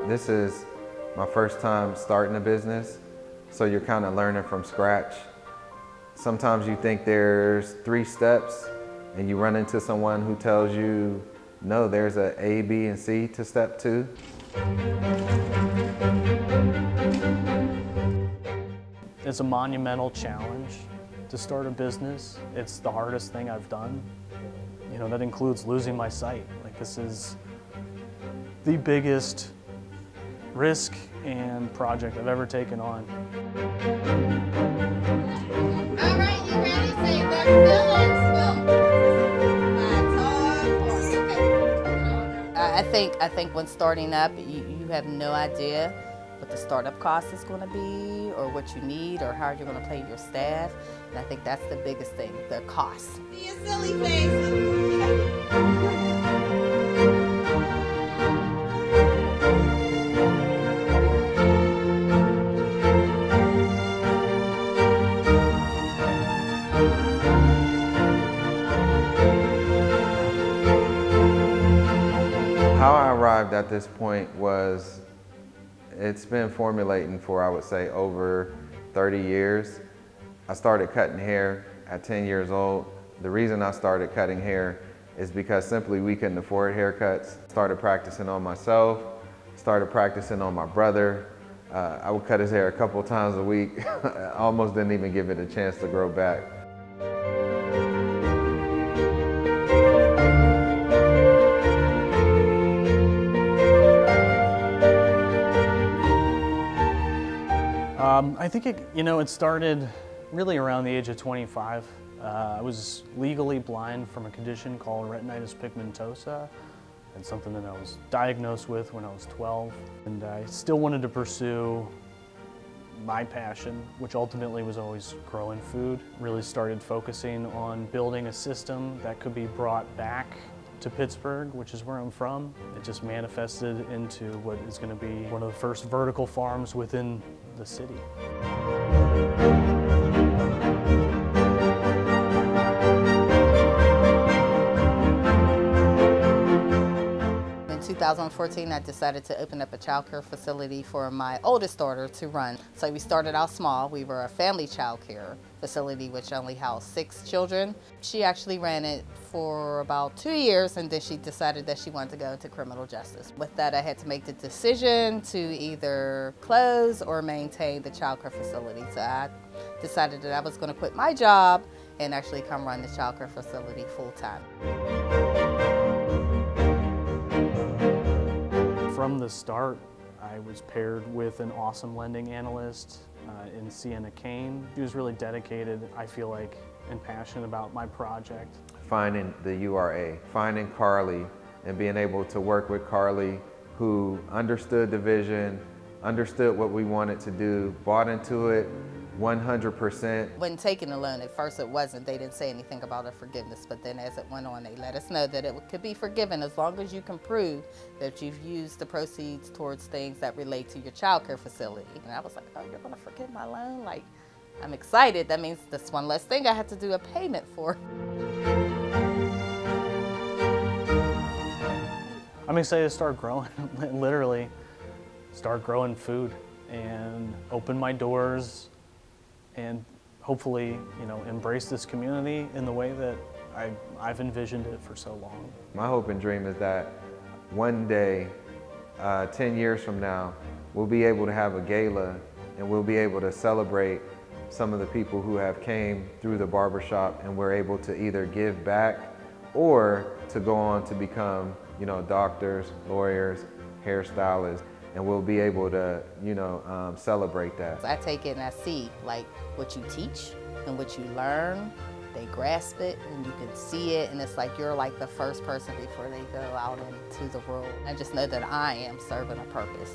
This is my first time starting a business, so you're kind of learning from scratch. Sometimes you think there's 3 steps and you run into someone who tells you, no, there's a A, B, and C to step 2. It's a monumental challenge to start a business. It's the hardest thing I've done. You know, that includes losing my sight. Like, this is the biggest risk and project I've ever taken on. All right, you ready? Say the feelings. I think when starting up, you have no idea what the startup cost is going to be, or what you need, or how you're going to pay your staff. And I think that's the biggest thing, the cost. Be a silly face. How I arrived at this point was, it's been formulating for, I would say, over 30 years. I started cutting hair at 10 years old. The reason I started cutting hair is because simply we couldn't afford haircuts. Started practicing on myself, started practicing on my brother. I would cut his hair a couple times a week. I almost didn't even give it a chance to grow back. I think it started really around the age of 25. I was legally blind from a condition called retinitis pigmentosa, and something that I was diagnosed with when I was 12. And I still wanted to pursue my passion, which ultimately was always growing food. Really started focusing on building a system that could be brought back to Pittsburgh, which is where I'm from. It just manifested into what is going to be one of the first vertical farms within the city. In 2014, I decided to open up a childcare facility for my oldest daughter to run. So we started out small. We were a family childcare facility which only housed 6 children. She actually ran it for about 2 years, and then she decided that she wanted to go into criminal justice. With that, I had to make the decision to either close or maintain the childcare facility. So I decided that I was going to quit my job and actually come run the childcare facility full time. From the start, I was paired with an awesome lending analyst in Sienna Kane. She was really dedicated, I feel like, and passionate about my project. Finding the URA, finding Carly, and being able to work with Carly, who understood the vision, understood what we wanted to do, bought into it 100%. When taking a loan, at first they didn't say anything about a forgiveness, but then as it went on, they let us know that it could be forgiven as long as you can prove that you've used the proceeds towards things that relate to your childcare facility. And I was like, oh, you're gonna forgive my loan? Like, I'm excited. That means that's one less thing I have to do a payment for. I'm excited to start growing, literally start growing food and open my doors and hopefully, embrace this community in the way that I've envisioned it for so long. My hope and dream is that one day, 10 years from now, we'll be able to have a gala and we'll be able to celebrate some of the people who have came through the barbershop, and we're able to either give back or to go on to become, doctors, lawyers, hairstylists, and we'll be able to, celebrate that. I take it and I see like what you teach and what you learn. They grasp it and you can see it, and it's like you're like the first person before they go out into the world. I just know that I am serving a purpose.